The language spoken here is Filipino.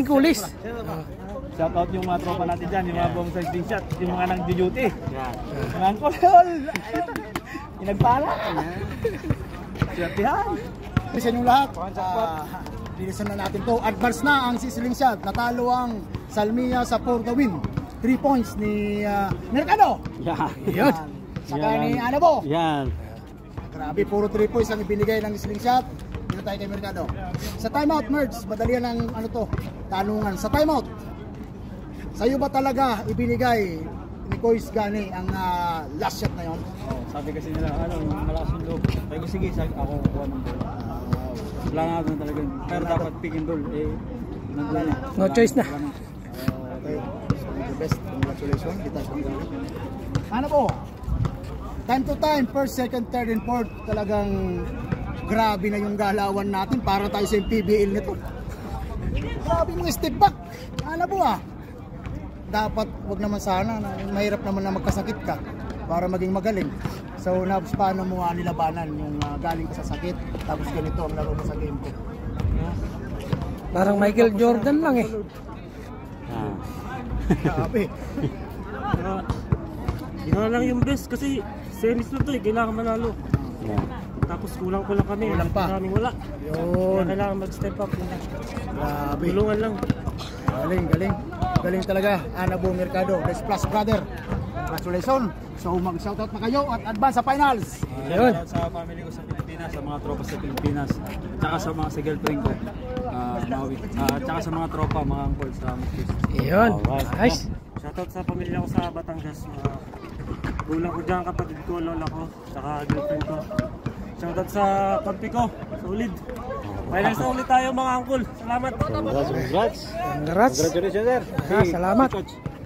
ating kulis. Shout out yung mga tropa natin dyan, yung mga buong sa screenshot, yung mga nag-duty. Mga angkol! Inagpala! Swertihan! Bilisan yung lahat. Bilisan na natin to. Advance na ang sizzling shot. Natalo ang Salmia sa for the win. 3 points ni Mercado. Yan. Saka ni Anabo. Yan. Grabe, puro 3 points ang ibinigay ng sizzling shot. Dito tayo kay Mercado. Sa timeout, Merge, madali ng tanungan. Sa timeout, sa'yo ba talaga ibinigay ni Kois Gani ang last shot na yun? Sabi kasi nila, malakas yung loob. Sabi ko, sige, ako kuha ng ball. Wala nga doon talaga. Pero dapat pick and roll. No choice na. Okay, so the best. Congratulations. Ano po? Time to time, first, second, third, and fourth. Talagang grabe na yung galawan natin. Para tayo sa PBL nito. Grabe yung step back. Ano po dapat wag naman sana, mahirap naman na magkasakit ka para maging magaling. So paano mo nilabanan yung galing ka sa sakit tapos ganito ang laro mo sa game ko? Parang Michael Jordan lang eh. Grabe. Ginawa lang yung best kasi series na to kailangan manalo. Tapos kulang kami. Kulang pa. Maraming wala. Yun. Kailangan mag-step up. Grabe. Tulungan lang. Galing. Galing talaga. Anabo Mercado, Best Plus Brother. Congratulations. So mag-shoutout na kayo at advance sa finals. Ayun. Sa family ko sa Pilipinas, sa mga tropa sa Pilipinas, tsaka sa mga sa girlfriend ko. Tsaka sa mga tropa, mga uncle sa Mustis. Ayun. Nice. Shoutout sa pamilya ko sa Batangas. Gulang ko dyan, kapatid ko, lola ko, tsaka girlfriend ko. Shoutout sa kampi ko, solid. Finals na ulit tayo mga uncle. Salamat. Congrats. Congrats. Congratulations, sir. Salamat.